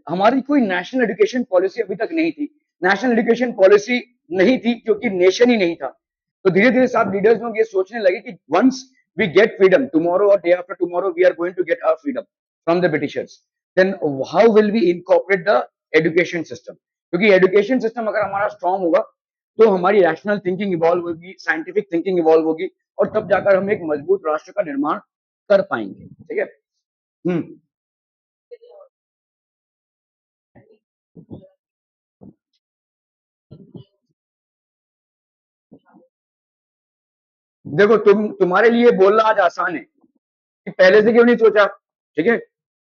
हमारी कोई national education policy अभी तक नहीं थी। नेशनल एजुकेशन पॉलिसी नहीं थी क्योंकि नेशन ही नहीं था। तो धीरे धीरे सब लीडर्स लोग ये सोचने लगे कि once we get freedom tomorrow और day after tomorrow we are going to get our freedom from the Britishers, then how will we incorporate the education system. क्योंकि एजुकेशन सिस्टम अगर हमारा स्ट्रांग होगा तो हमारी रैशनल थिंकिंग इवॉल्व होगी, scientific thinking evolve होगी, और तब जाकर हम एक मजबूत राष्ट्र का निर्माण कर पाएंगे। ठीक है। हम्म। देखो, तुम्हारे लिए बोलना आज आसान है कि पहले से क्यों नहीं सोचा। ठीक है।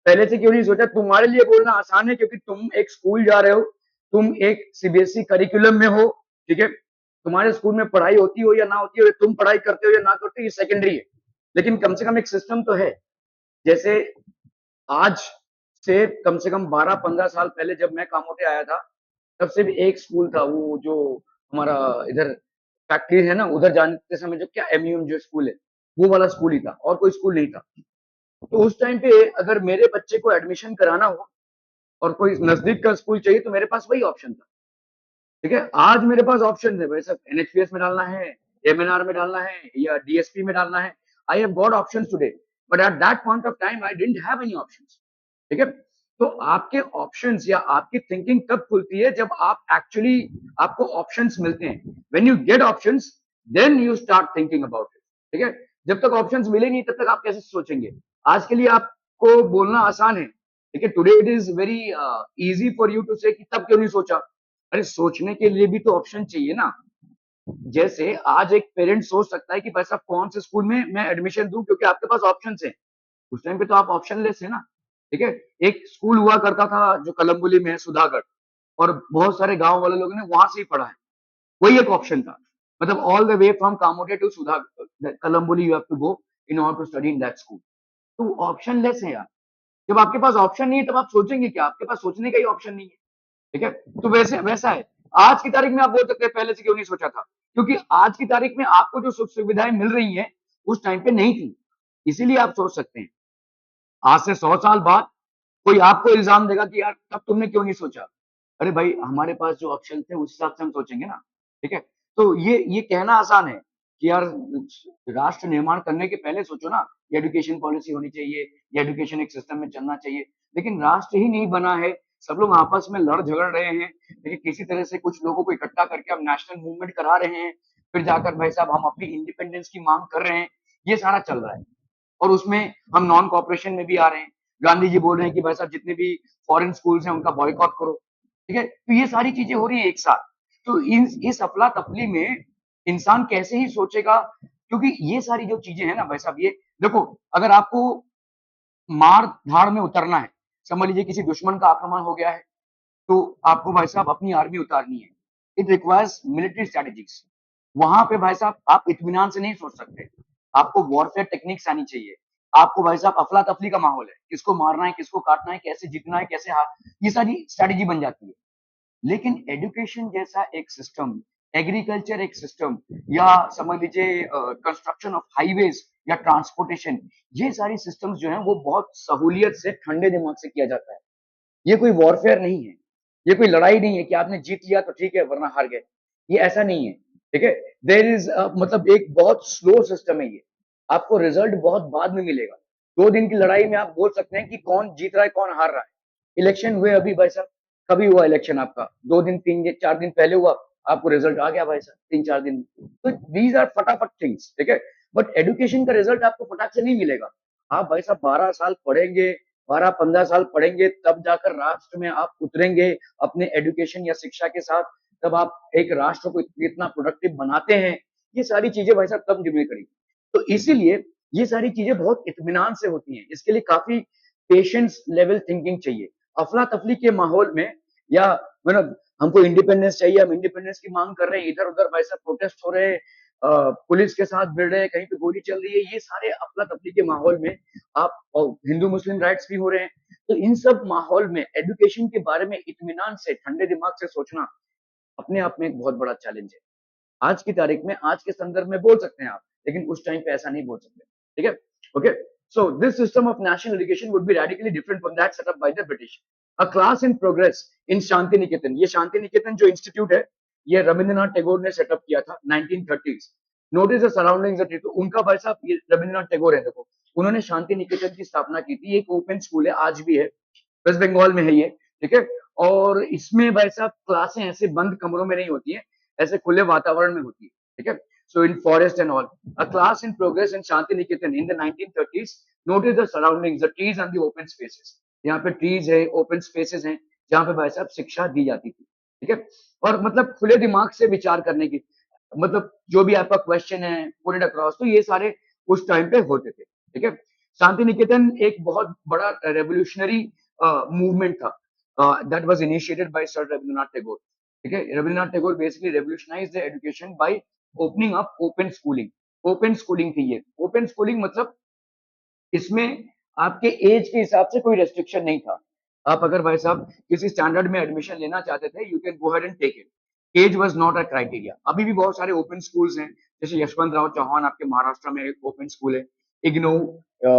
पहले से क्यों नहीं सोचा, तुम्हारे लिए बोलना आसान है क्योंकि तुम एक स्कूल जा रहे हो, तुम एक सीबीएसई करिकुलम में हो। ठीक है। तुम्हारे स्कूल में पढ़ाई होती हो या ना होती हो, तुम पढ़ाई करते हो या ना करते हो, ये सेकेंडरी है। लेकिन कम से कम एक सिस्टम तो है। जैसे आज से कम 12-15 साल पहले जब मैं कामोटे आया था, तब सिर्फ एक स्कूल था, वो जो हमारा इधर फैक्ट्री है ना, उधर जाते समय जो क्या एमयूएम जो स्कूल है, वो वाला स्कूल ही था, और कोई स्कूल नहीं था। तो उस टाइम पे अगर मेरे बच्चे को एडमिशन कराना हो और कोई नजदीक का स्कूल चाहिए तो मेरे पास वही ऑप्शन था। ठीक है। आज मेरे पास ऑप्शन है भाई साहब, एनएचपीएस में डालना है, एमएनआर में डालना है, या डीएसपी में डालना है। I have got options today, but at that point of time I didn't have any options. ठीक है। तो आपके ऑप्शंस या आपकी थिंकिंग तब खुलती है जब आप एक्चुअली आपको ऑप्शंस मिलते हैं। When you get options, then you start thinking about it. ठीक है। जब तक ऑप्शंस मिले नहीं तब तक आप कैसे सोचेंगे। आज के लिए आपको बोलना आसान है, ठीक है, today it is very easy for you to say कि तब क्यों नहीं सोचा। अरे सोचने के लिए भी तो ऑप्शन चाहिए ना। जैसे आज एक पेरेंट सोच सकता है कि भाई साहब कौन से स्कूल में मैं एडमिशन दूं, क्योंकि आपके पास ऑप्शन है। उस टाइम पे तो आप ऑप्शन लेस है ना। ठीक है। एक स्कूल हुआ करता था जो कलमबुली में है, सुधागढ़, और बहुत सारे गांव वाले लोगों ने वहां से ही पढ़ा है। वही एक ऑप्शन था। मतलब all the way from Kamothe to सुधा Kalamboli you have to go in order to study in that school. तो ऑप्शन लेस है यार। जब आपके पास ऑप्शन नहीं है तब आप सोचेंगे क्या, आपके पास सोचने का ही ऑप्शन नहीं है। ठीक है। तो वैसे वैसा है। आज की तारीख में आप बोल सकते हैं पहले से क्यों नहीं सोचा था, क्योंकि आज की तारीख में आपको जो सुख सुविधाएं मिल रही हैं उस टाइम पे नहीं थी। इसीलिए आप सोच सकते हैं। आज से 100 साल बाद कोई आपको इल्जाम देगा कि यार तब तुमने क्यों नहीं सोचा। अरे भाई हमारे पास जो ऑप्शन थे उस हिसाब से हम सोचेंगे ना। ठीक है। तो ये कहना आसान है कि यार राष्ट्र निर्माण करने के पहले सोचो ना, एजुकेशन पॉलिसी होनी चाहिए, या एजुकेशन एक सिस्टम में चलना चाहिए। लेकिन राष्ट्र ही नहीं बना है, सब लोग आपस में लड़ झगड़ रहे हैं। लेकिन किसी तरह से कुछ लोगों को इकट्ठा करके हम नेशनल मूवमेंट करा रहे हैं, फिर जाकर भाई साहब हम अपनी इंडिपेंडेंस की मांग कर रहे हैं। ये सारा चल रहा है, और उसमें हम नॉन कॉपरेशन में भी आ रहे हैं। गांधी जी बोल रहे हैं कि भाई साहब जितने भी फॉरेन स्कूल्स हैं उनका बॉयकॉट करो। ठीक है। तो ये सारी चीजें हो रही है एक साथ। तो इस अफला तफली में इंसान कैसे ही सोचेगा, क्योंकि ये सारी जो चीजें हैं ना भाई साहब, ये देखो, अगर आपको मार धाड़ में उतरना है, समझ लीजिए किसी दुश्मन का आक्रमण हो गया है, तो आपको भाई साहब अपनी आर्मी उतारनी है। It requires military strategics. वहां पे भाई साहब आप इत्मीनान से नहीं सोच सकते। आपको वॉरफेयर टेक्निक्स आनी चाहिए। आपको भाई साहब अफला तफली का माहौल है, किसको मारना है, किसको काटना है, कैसे जीतना है, कैसे हार, ये सारी स्ट्रेटेजी बन जाती है। लेकिन एजुकेशन जैसा एक सिस्टम, एग्रीकल्चर एक सिस्टम, या समझ लीजिए कंस्ट्रक्शन ऑफ हाईवेज या ट्रांसपोर्टेशन, ये सारी सिस्टम्स जो हैं वो बहुत सहूलियत से ठंडे दिमाग से किया जाता है। ये कोई वॉरफेयर नहीं है। ये कोई लड़ाई नहीं है कि आपने जीत लिया तो ठीक है वरना हार गए। ये ऐसा नहीं है। ठीक है। देर इज मतलब एक बहुत स्लो सिस्टम है ये। आपको रिजल्ट बहुत बाद में मिलेगा। 2 दिन की लड़ाई में आप बोल सकते हैं कि कौन जीत रहा है कौन हार रहा है। इलेक्शन हुए अभी भाई साहब, कभी हुआ इलेक्शन आपका? 2 दिन 3 4 दिन पहले हुआ, आपको रिजल्ट आ गया भाई साहब 3 4 दिन में। तो दीज आर फटाफट थिंग्स। ठीक है। बट एजुकेशन का रिजल्ट आपको फटाक से नहीं मिलेगा। आप भाई साहब 12 साल पढ़ेंगे, 12-15 साल पढ़ेंगे, तब जाकर राष्ट्र में आप उतरेंगे अपने एजुकेशन या शिक्षा के साथ। तब आप एक राष्ट्र को इतना प्रोडक्टिव बनाते हैं। ये सारी चीजें भाई साहब तब निर्णय करेंगी। तो इसीलिए ये सारी चीजें बहुत इत्मीनान से होती हैं। इसके लिए काफी पेशेंस लेवल थिंकिंग चाहिए। अफला तफली के माहौल में, या मतलब हमको इंडिपेंडेंस चाहिए, हम इंडिपेंडेंस की मांग कर रहे हैं, इधर उधर भाई साहब प्रोटेस्ट हो रहे हैं, पुलिस के साथ भिड़ रहे हैं, कहीं पे गोली चल रही है, ये सारे अफला तफली के माहौल में आप, और हिंदू मुस्लिम राइट्स भी हो रहे हैं। तो इन सब माहौल में एजुकेशन के बारे में इत्मीनान से ठंडे दिमाग से सोचना अपने आप में एक बहुत बड़ा चैलेंज है। आज की तारीख में, आज के संदर्भ में बोल सकते हैं आप, लेकिन उस टाइम पे ऐसा नहीं बोल सकते। ठीक है। Okay. So this system of national education would be radically different from that setup by the British. A class in progress in Shantiniketan. ये शांति निकेतन जो इंस्टीट्यूट है, ये रविंद्रनाथ टैगोर ने सेटअप किया था 1930s। Notice the surroundings of तो उनका भाई साहब ये रविंद्रनाथ टैगोर है, देखो उन्होंने शांति निकेतन की स्थापना की थी। एक ओपन स्कूल है, आज भी है, वेस्ट बंगाल में है ये, ठीक है। और इसमें भाई साहब क्लासें ऐसे बंद कमरों में नहीं होती है, ऐसे खुले वातावरण में होती है, ठीक है। So in forest and all, a class in progress in Shantiniketan in the 1930s। Notice the surroundings, the trees and the open spaces. यहाँ पे ट्रीज है, ओपन स्पेसेस हैं, जहाँ पे भाई साहब शिक्षा दी जाती थी, ठीक है। और मतलब खुले दिमाग से विचार करने की, मतलब जो भी आपका क्वेश्चन है पुट इट अक्रॉस, तो ये सारे उस टाइम पे होते थे, ठीक है। शांति निकेतन एक बहुत बड़ा रेवोल्यूशनरी मूवमेंट था that was initiated by sir Rabindranath Tagore, ठीक है। Rabindranath Tagore basically revolutionised the education by opening up open schooling. Open schooling थी ये। ओपन स्कूलिंग मतलब इसमें आपके एज के हिसाब से कोई रेस्ट्रिक्शन नहीं था। आप अगर भाई साहब किसी स्टैंडर्ड में एडमिशन लेना चाहते थे, you can go ahead and take it. Age was not a criteria. अभी भी बहुत सारे ओपन स्कूल्स हैं, जैसे यशवंत राव चौहान आपके महाराष्ट्र में एक ओपन स्कूल है, IGNOU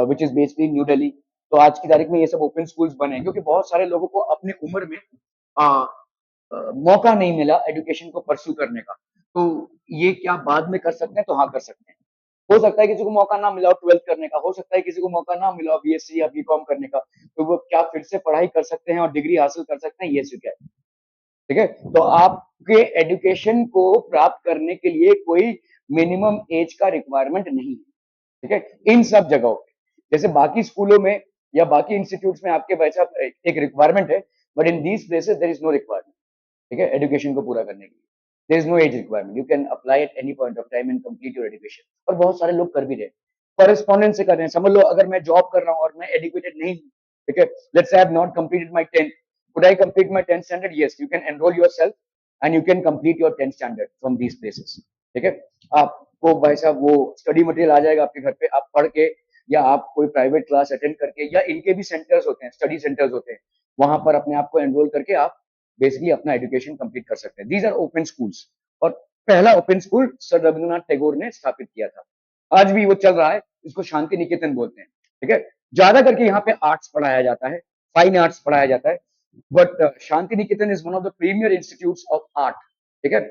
which is basically new Delhi. तो आज की तारीख में ये सब ओपन स्कूल्स बने हैं, क्योंकि बहुत सारे लोगों को अपनी उम्र में अ, मौका नहीं मिला एजुकेशन को परस्यू करने का। तो ये क्या बाद में कर सकते हैं? तो हाँ, कर सकते हैं। हो सकता है किसी को मौका ना मिला हो 12th करने का, हो सकता है किसी को मौका ना मिला हो बीएससी या बीकॉम करने का, तो वो क्या फिर से पढ़ाई कर सकते हैं और डिग्री हासिल कर सकते हैं? ये स्वीकार, ठीक है। तो आपके एजुकेशन को प्राप्त करने के लिए कोई मिनिमम एज का रिक्वायरमेंट नहीं है, ठीक है, इन सब जगहों पे। जैसे बाकी स्कूलों में या बाकी इंस्टीट्यूट्स में आपके वैसा एक रिक्वायरमेंट है, but in these places there is no requirement, ठीक है, एजुकेशन को पूरा करने के लिए। There is no age requirement, you can apply at any point of time and complete your education. और बहुत सारे लोग कर भी रहे हैं, कॉरेस्पॉन्डेंस से कर रहे हैं। समझ लो अगर मैं जॉब कर रहा हूँ और मैं एजुकेटेड नहीं हूँ, ठीक है, let's say I have not completed my 10th, could I complete my 10th standard? Yes, you can enroll yourself and you can complete your 10th standard from these places, ठीक है। आपको भाई साहब वो स्टडी मटेरियल आ जाएगा आपके घर पे, आप पढ़ के या आप कोई प्राइवेट क्लास अटेंड करके, या इनके भी सेंटर्स होते हैं, स्टडी सेंटर्स होते हैं, वहां पर अपने आप को एनरोल करके आप बेसिकली अपना एजुकेशन कंप्लीट कर सकते हैं। These are open schools. और पहला open school sir Rabindranath Tagore ने स्थापित किया था, आज भी वो चल रहा है, इसको शांति निकेतन बोलते हैं, ठीक है। ज्यादा करके यहाँ पे आर्ट्स पढ़ाया जाता है, फाइन आर्ट्स पढ़ाया जाता है, but Shanti Niketan is one of the premiere institutes of art, ठीक है।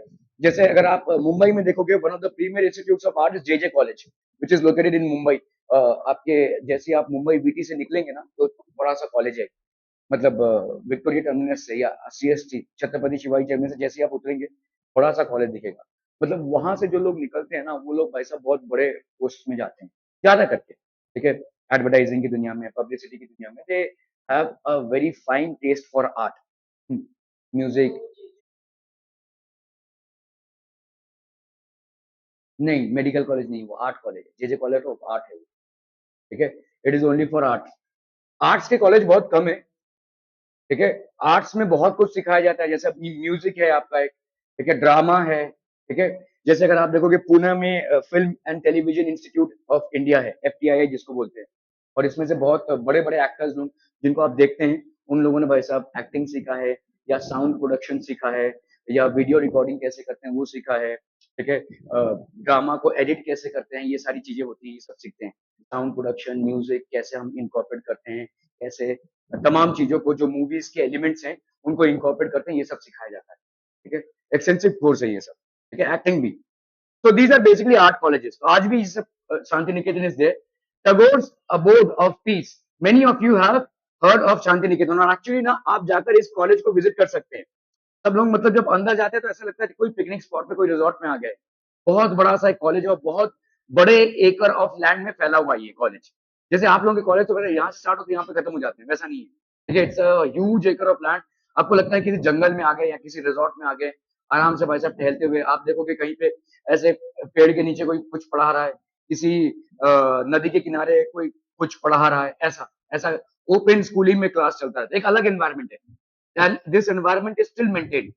जैसे अगर आप मुंबई में देखोगे, one of the premiere institutes of art is JJ college which is located in Mumbai. आपके जैसे आप मुंबई वीटी से निकलेंगे ना, तो बड़ा सा कॉलेज है, मतलब विक्टोरिया टर्मिनस से या सीएसटी छत्रपति शिवाजी टर्मिनस से जैसे आप उतरेंगे, बड़ा सा कॉलेज दिखेगा। मतलब वहां से जो लोग निकलते हैं ना, वो लोग भाई साहब बहुत बड़े पोस्ट में जाते हैं, ज्यादा करके, ठीक है। एडवर्टाइजिंग की दुनिया में, पब्लिसिटी की दुनिया में, they have a very fine taste for art, music. नहीं, मेडिकल कॉलेज नहीं, वो आर्ट कॉलेज है, जेजे कॉलेज ऑफ आर्ट है, ठीक है। It is only for art. Arts के कॉलेज बहुत कम है, ठीक है। आर्ट्स में बहुत कुछ सिखाया जाता है, जैसे म्यूजिक है आपका एक, ठीक है, ड्रामा है, ठीक है। जैसे अगर आप देखोगे पुणे में film and television institute of India है, एफटीआई जिसको बोलते हैं, और इसमें से बहुत बड़े बड़े एक्टर्स लोग जिनको आप देखते हैं, उन लोगों ने भाई साहब एक्टिंग सीखा है, या साउंड प्रोडक्शन सीखा है, या वीडियो रिकॉर्डिंग कैसे करते हैं वो सीखा है, ठीक है। ड्रामा को एडिट कैसे करते हैं, ये सारी चीजें होती हैं, ये सब सीखते हैं। साउंड प्रोडक्शन, म्यूजिक कैसे हम इनकॉर्पोरेट करते हैं, कैसे तमाम चीजों को, जो मूवीज के एलिमेंट्स हैं उनको इनकॉर्पोरेट करते हैं, ये सब सिखाया जाता है, ठीक है। एक्सटेंसिव कोर्स है ये सब, ठीक है, एक्टिंग भी। So these are basically art colleges. तो आज भी इस Shanti Niketan is there. Tagore's abode of peace. Many of you have heard of Shanti Niketan, और एक्चुअली ना आप जाकर इस कॉलेज को विजिट कर सकते हैं। सब लोग मतलब जब अंदर जाते हैं तो ऐसा लगता है कि कोई पिकनिक स्पॉट पे, कोई रिजॉर्ट में आ गए। बहुत बड़ा सा एक कॉलेज है, और बहुत बड़े एकर ऑफ लैंड में फैला हुआ है ये कॉलेज। जैसे आप लोगों के कॉलेज तो यहाँ से स्टार्ट होते हैं, यहाँ पे खत्म हो जाते हैं, वैसा नहीं है, ठीक है। It's a huge acre of land. आपको लगता है किसी जंगल में आ गए या किसी रिजॉर्ट में आ गए, आराम से भाई साहब टहलते हुए आप देखोगे कहीं पे ऐसे पेड़ के नीचे कोई कुछ पढ़ा रहा है, किसी नदी के किनारे कोई कुछ पढ़ा रहा है, ऐसा ऐसा ओपन स्कूलिंग में क्लास चलता है। एक अलग एनवायरमेंट है, and this environment is still maintain,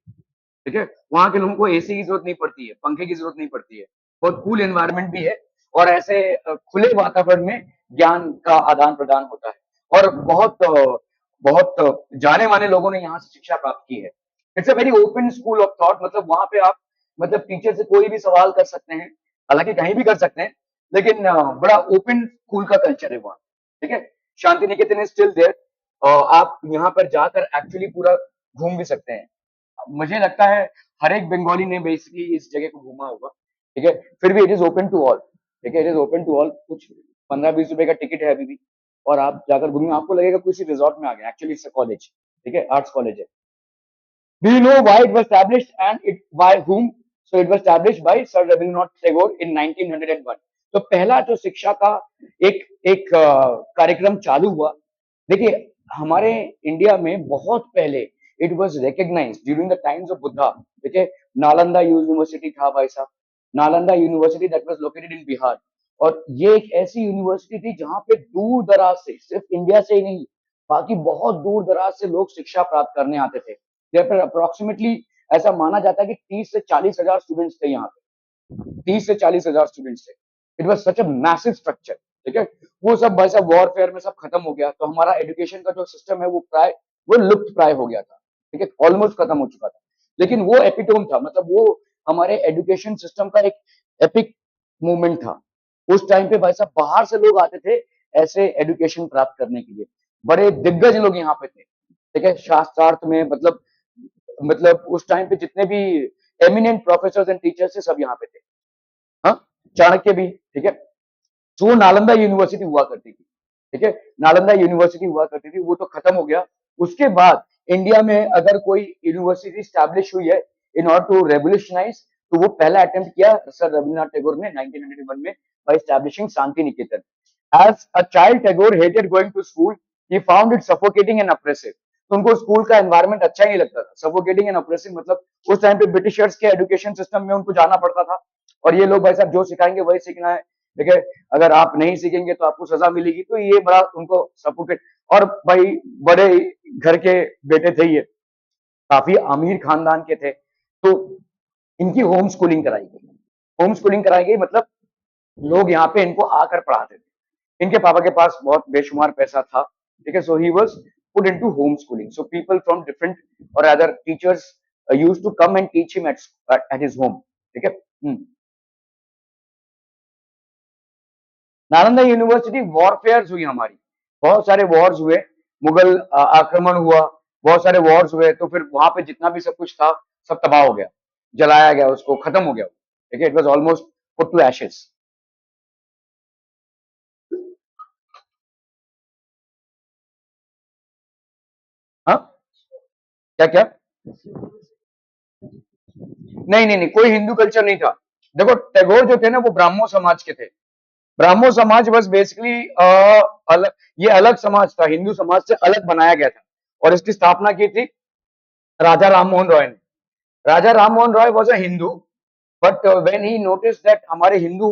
ठीक है। वहां के लोगों को एसी की जरूरत नहीं पड़ती है, पंखे की जरूरत नहीं पड़ती है, बहुत कूल एनवायरमेंट भी है, और ऐसे खुले वातावरण में ज्ञान का आदान प्रदान होता है। और बहुत जाने माने लोगों ने यहाँ से शिक्षा प्राप्त की है। It's a very open school of thought, मतलब वहां पे आप मतलब टीचर से कोई भी सवाल कर सकते हैं, हालांकि कहीं भी कर सकते हैं, लेकिन बड़ा ओपन स्कूल का कल्चर है वहाँ, ठीक है। Shanti Niketan is still there. आप यहाँ पर जाकर एक्चुअली पूरा घूम भी सकते हैं। मुझे लगता है हर एक बंगाली ने बेसिकली इस जगह को घूमा होगा, ठीक है। फिर भी it is open to all, ठीक है, it is open to all. कुछ 15-20 रुपए का टिकट है अभी भी, और आप जाकर घूमिए, आपको लगेगा किसी रिजॉर्ट में आ गए। एक्चुअली इट्स अ कॉलेज, ठीक है, आर्ट्स कॉलेज है। Do you know why it was established and it by whom? So it was established by Sir Rabindranath Tagore in 1901. तो पहला जो शिक्षा का एक एक कार्यक्रम चालू हुआ, देखिए हमारे इंडिया में बहुत पहले it was recognised during the times of Buddha. देखिए नालंदा यूनिवर्सिटी था भाई साहब, Nalanda university that was located in Bihar. और ये एक ऐसी यूनिवर्सिटी थी जहां पे दूर दराज से, सिर्फ इंडिया से ही नहीं, बाकी बहुत दूर दराज से लोग शिक्षा प्राप्त करने आते थे। देयर पर अप्रोक्सीमेटली ऐसा माना जाता है कि 30 से 40 हजार स्टूडेंट्स थे यहाँ पे, 30 से 40 हजार स्टूडेंट्स थे। It was such a massive structure, ठीक है। वो सब भाई साहब वॉरफेयर में सब खत्म हो गया, तो हमारा एजुकेशन का जो सिस्टम है वो लुप्त प्राय हो गया था, ठीक है, ऑलमोस्ट खत्म हो चुका था। लेकिन वो एपिटोम था, मतलब वो हमारे एजुकेशन सिस्टम का एक एपिक मूवमेंट था। उस टाइम पे भाई साहब बाहर से लोग आते थे ऐसे एजुकेशन प्राप्त करने के लिए, बड़े दिग्गज लोग यहाँ पे थे, ठीक है, शास्त्रार्थ में, मतलब उस टाइम पे जितने भी एमिनेंट प्रोफेसर एंड टीचर्स थे सब यहाँ पे थे। हाँ, चाणक्य भी, ठीक है। तो वो नालंदा यूनिवर्सिटी हुआ करती थी, ठीक है, नालंदा यूनिवर्सिटी हुआ करती थी, वो तो खत्म हो गया। उसके बाद इंडिया में अगर कोई यूनिवर्सिटी स्टैब्लिश हुई है इन ऑर्डर टू रेवोल्यूशनाइज, तो वो पहला अटेम्प्ट किया सर रविन्द्रनाथ टैगोर ने 1901 में by establishing Shantiniketan. As a child Tagore hated going to school, he found it suffocating and oppressive. तो उनको स्कूल का एनवायरनमेंट अच्छा ही नहीं लगता था, सफोकेटिंग एंड ऑप्रेसिव, मतलब उस टाइम पे ब्रिटिशर्स के एजुकेशन सिस्टम में उनको जाना पड़ता था, और ये लोग भाई साहब जो सिखाएंगे वही सीखना है, ठीक है, अगर आप नहीं सीखेंगे तो आपको सजा मिलेगी। तो ये बड़ा उनको सपोर्टेड, और भाई बड़े घर के बेटे थे ये, काफी अमीर खानदान के थे, तो इनकी होम स्कूलिंग कराई गई। होम स्कूलिंग कराई गई मतलब लोग यहाँ पे इनको आकर पढ़ाते थे, इनके पापा के पास बहुत बेशुमार पैसा था, ठीक है। So he was put into home schooling, so people from different और other teachers used to come and teach him at his home, ठीक है। नालंदा यूनिवर्सिटी वॉरफेयर हुई हमारी, बहुत सारे वॉर्स हुए, मुगल आक्रमण हुआ, बहुत सारे वॉर्स हुए, तो फिर वहां पे जितना भी सब कुछ था सब तबाह हो गया, जलाया गया, उसको खत्म हो गया, ठीक है, it was almost put to ashes. हाँ, क्या क्या? नहीं नहीं नहीं, कोई हिंदू कल्चर नहीं था। देखो टैगोर जो थे ना वो ब्राह्मो समाज के थे। ब्राह्मो समाज बस बेसिकली अलग, ये अलग समाज था, हिंदू समाज से अलग बनाया गया था, और इसकी स्थापना की थी राजा राम मोहन रॉय ने। Raja Ram Mohan Roy was a Hindu, but when he notice that हमारे हिंदू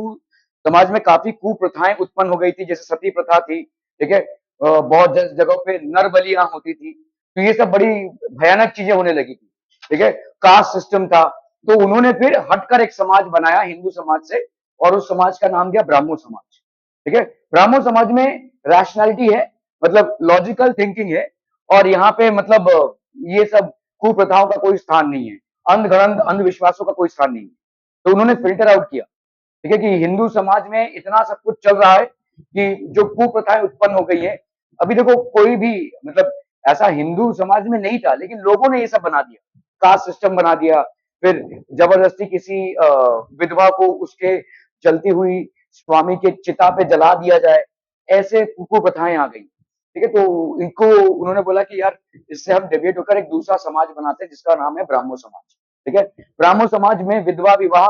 समाज में काफी कुप्रथाएं उत्पन्न हो गई थी, जैसे सती प्रथा थी, ठीक है, बहुत जगहों पे नर बलियां होती थी, तो ये सब बड़ी भयानक चीजें होने लगी थी, ठीक है, कास्ट सिस्टम था। तो उन्होंने फिर हटकर एक समाज बनाया हिंदू समाज से, और उस समाज का नाम दिया ब्राह्मो समाज, ठीक है। ब्राह्मो समाज में रैशनैलिटी है, मतलब लॉजिकल थिंकिंग है, और यहाँ पे मतलब ये सब कुप्रथाओं का कोई स्थान नहीं है, अंधगणंत अंधविश्वासों का कोई स्थान नहीं है। तो उन्होंने फिल्टर आउट किया, ठीक है, कि हिंदू समाज में इतना सब कुछ चल रहा है कि जो कुप्रथाएं उत्पन्न हो गई है। अभी देखो कोई भी, मतलब ऐसा हिंदू समाज में नहीं था, लेकिन लोगों ने ये सब बना दिया, कास्ट सिस्टम बना दिया, फिर जबरदस्ती किसी विधवा को उसके जलती हुई स्वामी के चिता पे जला दिया जाए, ऐसे कुप्रथाएं आ गई, ठीक है। तो इनको उन्होंने बोला कि यार इससे हम डेविएट होकर एक दूसरा समाज बनाते हैं जिसका नाम है ब्राह्मो समाज, ठीक है। ब्राह्मो समाज में विधवा विवाह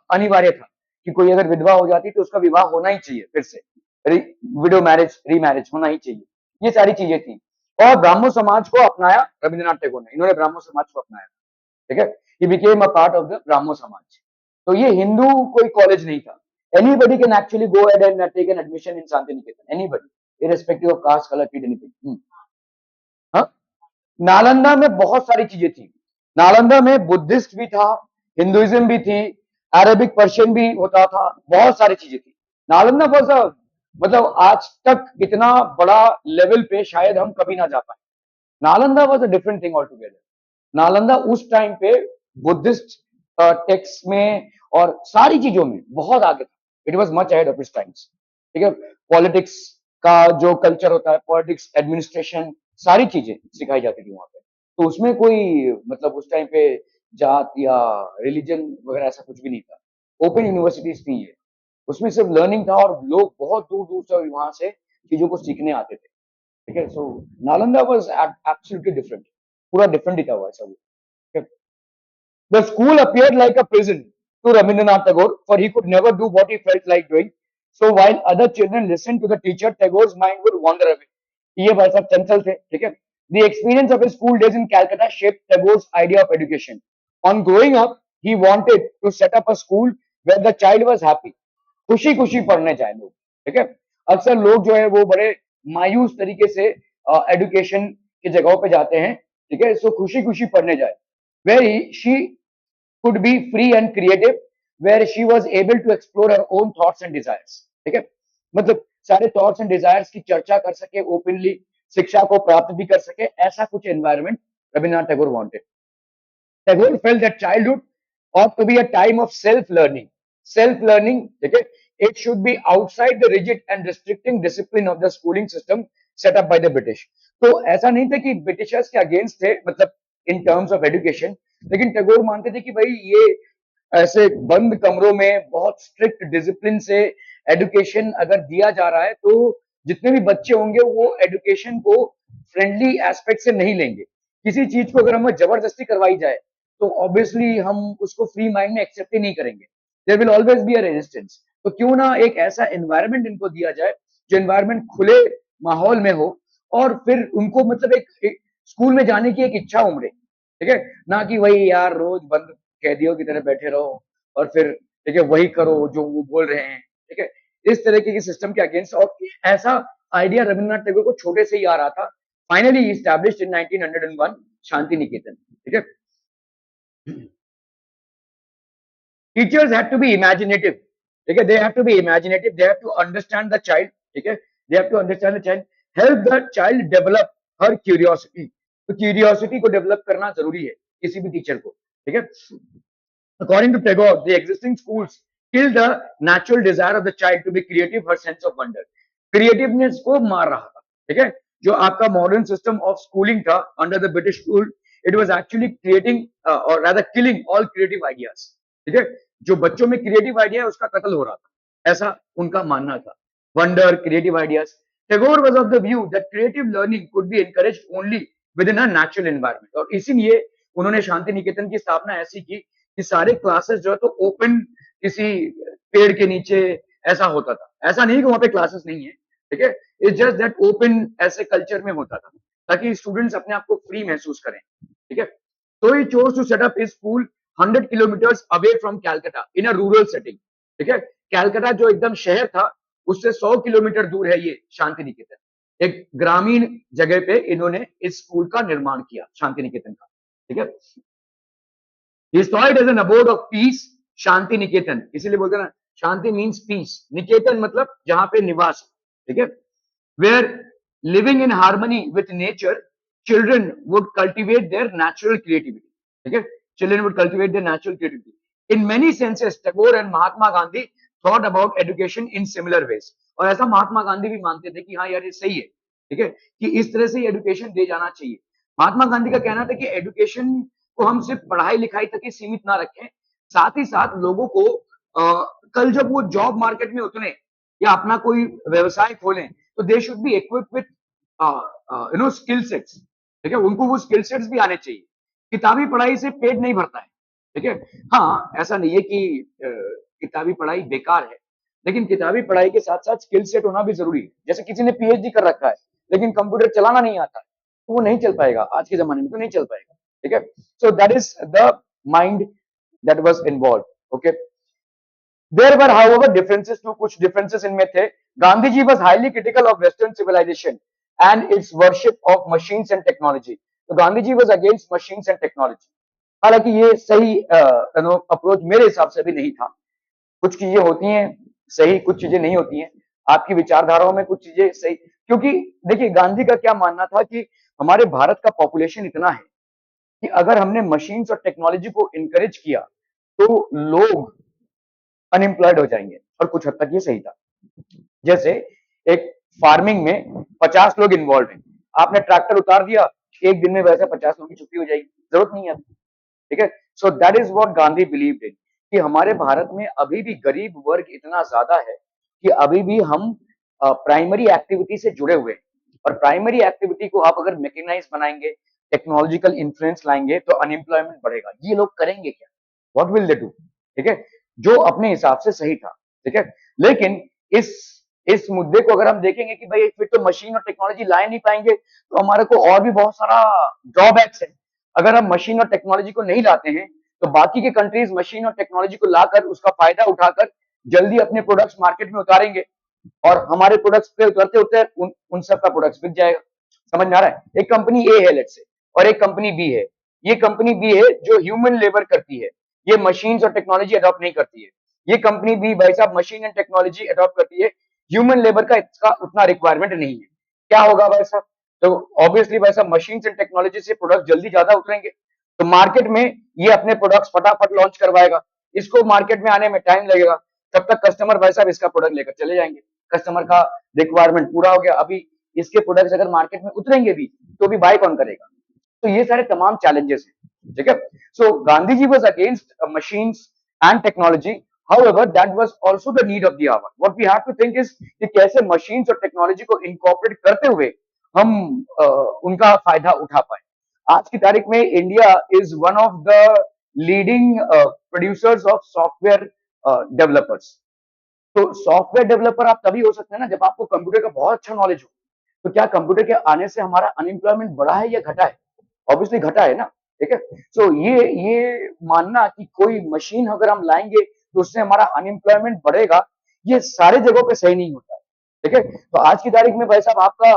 अनिवार्य था, कि कोई अगर विधवा हो जाती तो उसका विवाह होना ही चाहिए, फिर से विडो मैरिज रीमैरिज होना ही चाहिए, ये सारी चीजें थी। और ब्राह्मो समाज को अपनाया रविंद्रनाथ टैगोर ने, इन्होंने ब्राह्मो समाज को अपनाया, ठीक है, he became a part of the Brahmo Samaj. तो ये हिंदू कोई कॉलेज नहीं था, anybody can actually go ahead and take an admission in Shantiniketan, anybody irrespective of caste colour creed anything. हाँ, नालंदा में बहुत सारी चीजें थी, नालंदा में बुद्धिस्ट भी था, हिंदुइज्म भी थी, अरेबिक पर्शियन भी होता था, बहुत सारी चीजें थी। नालंदा वॉज अ, मतलब आज तक इतना बड़ा लेवल पे शायद हम कभी ना जा पाए। Nalanda was a different thing all together. Nalanda उस टाइम पे बुद्धिस्ट टेक्स्ट में और सारी चीजों में बहुत आगे था, it was much ahead of its times, ठीक है। पॉलिटिक्स, का जो कल्चर होता है, पॉलिटिक्स, एडमिनिस्ट्रेशन, सारी चीजें सिखाई जाती थी वहां पे। तो उसमें कोई मतलब उस टाइम पे जात या रिलीजन वगैरह ऐसा कुछ भी नहीं था। ओपन यूनिवर्सिटीज थी ये। उसमें सिर्फ लर्निंग था और लोग बहुत दूर दूर से वहां से चीजों को सीखने आते थे। ठीक है, सो नालंदा वाज एब्सोल्युटली डिफरेंट। पूरा डिफरेंट ही था वो ऐसा वो। ठीक है? The school appeared like a prison to Rabindranath Tagore, for he could never do what he felt like doing. So while other children listened to the teacher, Tagore's mind would wander away. ये भाई साहब चंचल थे, ठीक है? The experience of his school days in Calcutta shaped Tagore's idea of education. On growing up, he wanted to set up a school where the child was happy. खुशी खुशी पढ़ने जाए लोग, ठीक है? अक्सर लोग जो है वो बड़े मायूस तरीके से एडुकेशन की जगहों पे जाते हैं, ठीक है? सो खुशी खुशी पढ़ने जाए, where she could be free and creative, where she was able to explore her own thoughts and desires. ठीक है, मतलब सारे थॉट्स एंड डिजायर्स की चर्चा कर सके ओपनली, शिक्षा को प्राप्त भी कर सके, ऐसा कुछ environment Rabindranath Tagore wanted. Tagore felt that childhood ought to be a time of self learning. Self learning, ठीक है, it should be outside the rigid and restricting discipline of the schooling system set up by the British. तो ऐसा नहीं था कि Britishers के against थे, मतलब इन टर्म्स ऑफ एजुकेशन, लेकिन टैगोर मानते थे कि भाई ये ऐसे बंद कमरों में बहुत स्ट्रिक्ट डिसिप्लिन से एजुकेशन अगर दिया जा रहा है तो जितने भी बच्चे होंगे वो एजुकेशन को फ्रेंडली एस्पेक्ट से नहीं लेंगे। किसी चीज को अगर हमें जबरदस्ती करवाई जाए तो ऑब्वियसली हम उसको फ्री माइंड में एक्सेप्ट ही नहीं करेंगे। There will always be a resistance. तो क्यों ना एक ऐसा एनवायरनमेंट इनको दिया जाए जो एनवायरनमेंट खुले माहौल में हो और फिर उनको मतलब एक स्कूल में जाने की एक इच्छा उमड़े, ठीक है, ना कि वही यार रोज बंद कैदियों की तरह बैठे रहो और फिर ठीक है वही करो जो वो बोल रहे हैं, ठीक है, इस तरीके की सिस्टम के अगेंस्ट। और ऐसा आइडिया रविन्द्रनाथ टैगोर को छोटे से ही आ रहा था। Finally established in 1901 Shanti Niketan, ठीक है। Teachers had to be imaginative, ठीक है, they have to be imaginative, they have to understand the child, ठीक है, they have to understand the child, help the child develop her curiosity। तो curiosity को develop करना जरूरी है किसी भी टीचर को, ठीक है। According to Tagore, the existing schools kill the natural desire of the child to be creative, her sense of wonder। Creativeness को मार रहा था, ठीक है। जो आपका मॉडर्न सिस्टम ऑफ स्कूलिंग था under the British school, it was actually creating और rather killing all creative ideas, ठीक है। जो बच्चों में क्रिएटिव आइडिया है उसका कत्ल हो रहा था, ऐसा उनका मानना था। Wonder, creative ideas. Tagore was of the view that creative learning could be encouraged only with in a natural environment. और इसीलिए उन्होंने शांति निकेतन की स्थापना ऐसी की कि सारे क्लासेस जो है तो ओपन किसी पेड़ के नीचे ऐसा होता था। ऐसा नहीं कि वहां पे क्लासेस नहीं है, ठीक है, इट्स जस्ट दैट ओपन ऐसे कल्चर में होता था ताकि स्टूडेंट्स अपने आप को फ्री महसूस करें, ठीक है। So he chose to set up his school 100 kilometers away from Calcutta in a rural setting, ठीक है। कैलकाटा जो एकदम शहर था उससे 100 किलोमीटर दूर है ये शांति निकेतन। एक ग्रामीण जगह पे इन्होंने इस स्कूल का निर्माण किया, शांति निकेतन का, ठीक है। He saw it as an abode of peace, Shanti Niketan, इसीलिए बोलते हैं ना शांति मीन्स पीस, निकेतन मतलब जहां पे निवास, ठीक है। Where living in harmony with nature, children would cultivate their natural creativity, ठीक है, children would cultivate their natural creativity। In many senses, Tagore and Mahatma Gandhi thought about education in similar ways। और ऐसा महात्मा गांधी भी मानते थे कि हाँ यार ये सही है, ठीक है, कि इस तरह से एजुकेशन दे जाना चाहिए। महात्मा गांधी का कहना था कि एजुकेशन को हम सिर्फ पढ़ाई लिखाई तक ही सीमित ना रखें, साथ ही साथ लोगों को कल जब वो जॉब मार्केट में उतरे या अपना कोई व्यवसाय खोलें तो they should be equipped with skill sets, ठीक है, उनको वो स्किल सेट्स भी आने चाहिए। किताबी पढ़ाई से पेट नहीं भरता है, ठीक है। हाँ, ऐसा नहीं है कि किताबी पढ़ाई बेकार है, लेकिन किताबी पढ़ाई के साथ साथ स्किल सेट होना भी जरूरी है। जैसे किसी ने पीएचडी कर रखा है लेकिन कंप्यूटर चलाना नहीं आता तो वो नहीं चल पाएगा, आज के जमाने में तो नहीं चल पाएगा, ठीक है। So that is the mind that was involve, okay. There were, however, differences too, कुछ differences इनमें थे। Gandhi ji was highly critical of Western civilization and its worship of machines and technology। तो Gandhi ji was against machines and technology। हालांकि ये सही approach मेरे हिसाब से भी नहीं था। कुछ चीजें होती हैं सही, कुछ चीजें नहीं होती हैं। आपकी विचारधाराओं में कुछ चीजें सही, क्योंकि देखिए गांधी का क्या मानना था कि हमारे भारत का पॉपुलेशन इतना है कि अगर हमने मशीन्स और टेक्नोलॉजी को इनकरेज किया तो लोग अनएम्प्लॉयड हो जाएंगे। और कुछ हद तक ये सही था। जैसे एक फार्मिंग में 50 लोग इन्वॉल्व हैं, आपने ट्रैक्टर उतार दिया, एक दिन में वैसे 50 लोगों की छुट्टी हो जाएगी, जरूरत नहीं है अभी। ठीक है, so that is what Gandhi believed in, कि हमारे भारत में अभी भी गरीब वर्ग इतना ज्यादा है कि अभी भी हम प्राइमरी एक्टिविटी से जुड़े हुए हैं, और प्राइमरी एक्टिविटी को आप अगर मैकेनाइज बनाएंगे, टेक्नोलॉजिकल इन्फ्लुएंस लाएंगे, तो अनएम्प्लॉयमेंट बढ़ेगा। ये लोग करेंगे क्या? What will they do? ठीक है, जो अपने हिसाब से सही था। ठीक है, लेकिन इस इस मुद्दे को अगर हम देखेंगे कि भाई फिर तो मशीन और टेक्नोलॉजी ला नहीं पाएंगे, तो हमारे को और भी बहुत सारा ड्रॉबैक्स है। अगर हम मशीन और टेक्नोलॉजी को नहीं लाते हैं, तो बाकी के कंट्रीज मशीन और टेक्नोलॉजी को लाकर उसका फायदा उठाकर जल्दी अपने प्रोडक्ट्स मार्केट में उतारेंगे, और हमारे प्रोडक्ट्स पे उतरते उतरते उन सब का प्रोडक्ट्स बिक जाएगा। समझ में आ रहा है? एक कंपनी ए है लेट्स से, और एक कंपनी बी है। ये कंपनी बी है जो ह्यूमन लेबर करती है, ये मशीन्स और टेक्नोलॉजी अडॉप्ट नहीं करती है। ये कंपनी बी भाई साहब मशीन एंड टेक्नोलॉजी अडॉप्ट करती है, ह्यूमन लेबर का इसका उतना रिक्वायरमेंट नहीं है। क्या होगा भाई साहब? तो ऑब्वियसली भाई साहब मशीन एंड टेक्नोलॉजी से प्रोडक्ट जल्दी ज्यादा उतरेंगे, तो मार्केट में ये अपने प्रोडक्ट्स फटाफट लॉन्च करवाएगा, इसको मार्केट में आने में टाइम लगेगा, तब तक कस्टमर भाई साहब इसका प्रोडक्ट लेकर चले जाएंगे। कस्टमर का रिक्वायरमेंट पूरा हो गया, अभी इसके प्रोडक्ट्स अगर मार्केट में उतरेंगे भी, तो भी बाय कौन करेगा? तो ये सारे तमाम चैलेंजेस हैं। ठीक है, so Gandhi ji was against machines and technology, however that was also the need of the hour. What we have to think is कि कैसे machines और technology को incorporate करते हुए हम उनका फायदा उठा पाए। आज की तारीख में India is one of the leading producers of software developers. तो सॉफ्टवेयर डेवलपर आप तभी हो सकते हैं ना जब आपको कंप्यूटर का बहुत अच्छा नॉलेज हो। तो क्या कंप्यूटर के आने से हमारा अनएम्प्लॉयमेंट बढ़ा है या घटा है? ऑब्वियसली घटा है ना। ठीक है, सो ये मानना कि कोई मशीन अगर हम लाएंगे तो उससे हमारा अनएम्प्लॉयमेंट बढ़ेगा, ये सारे जगहों पे सही नहीं होता। ठीक है, तो आज की तारीख में भाई साहब आपका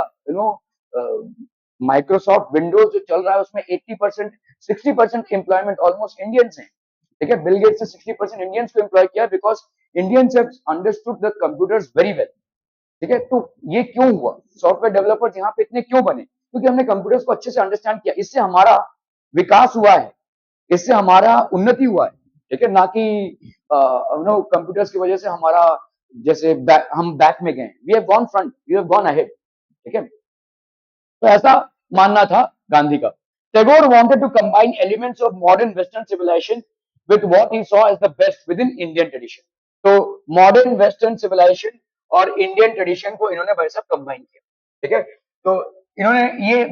माइक्रोसॉफ्ट विंडोज जो चल रहा है उसमें 80% 60% एम्प्लॉयमेंट ऑलमोस्ट इंडियंस हैं। ठीक है, बिल गेट्स ने 60% इंडियंस को एम्प्लॉय किया because Indians have understood the computers very well. ठीक है, तो ये क्यों हुआ? सॉफ्टवेयर डेवलपर्स यहाँ पे इतने क्यों बने? क्योंकि हमने कंप्यूटर्स को अच्छे से अंडरस्टैंड किया, इससे हमारा विकास हुआ है, इससे हमारा उन्नति हुआ है। ठीक है, ना कि कंप्यूटर्स की वजह से हमारा जैसे हम बैक में गए, we have gone front, we have gone ahead. ठीक है, तो ऐसा मानना था गांधी का। Tagore wanted to combine elements of modern western civilisation with what he saw as the best within Indian tradition. तो मॉडर्न वेस्टर्न सिविलाइजेशन और इंडियन ट्रेडिशन को इन्होंने भाई साहब कंबाइन किया। ठीक है, तो इन्होंने ये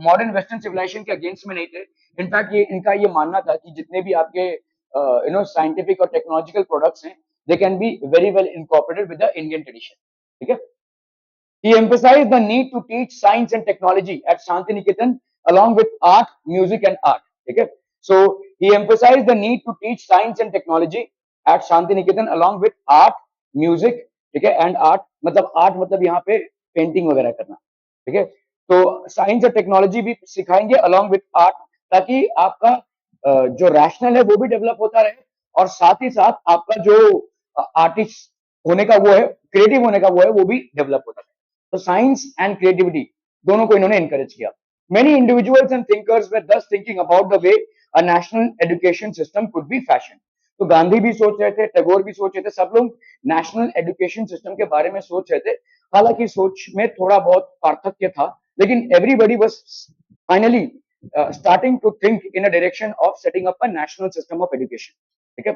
मॉडर्न वेस्टर्न सिविलाइजेशन के अगेंस्ट में नहीं थे। इनफैक्ट ये इनका ये मानना था कि जितने भी आपके साइंटिफिक और टेक्नोलॉजिकल प्रोडक्ट्स हैं, they can be very well incorporated with the Indian tradition. ठीक है, he emphasized the need to teach science and technology at Shantiniketan along with art, music and art. Okay? So he emphasized the need to teach science and technology at Shantiniketan along with art, music, ठीक है, and art मतलब art मतलब यहाँ पे painting वगैरह करना। ठीक है, तो साइंस और टेक्नोलॉजी भी सिखाएंगे along with art, ताकि आपका जो रैशनल है वो भी डेवलप होता रहे, और साथ ही साथ आपका जो आर्टिस्ट होने का वो है, क्रिएटिव होने का वो है, वो भी डेवलप होता रहे। तो साइंस एंड क्रिएटिविटी दोनों को इन्होंने इनकरेज किया। मेनी इंडिविजुअल्स एंड थिंकर्स वर दस thinking about the way a national education system could be fashion. तो गांधी भी सोच रहे थे, टैगोर भी सोच रहे थे, सब लोग नेशनल एजुकेशन सिस्टम के बारे में सोच रहे थे। हालांकि सोच में थोड़ा बहुत पार्थक्य था, लेकिन everybody was finally starting to think in a direction of setting up a national system of education. ठीक है,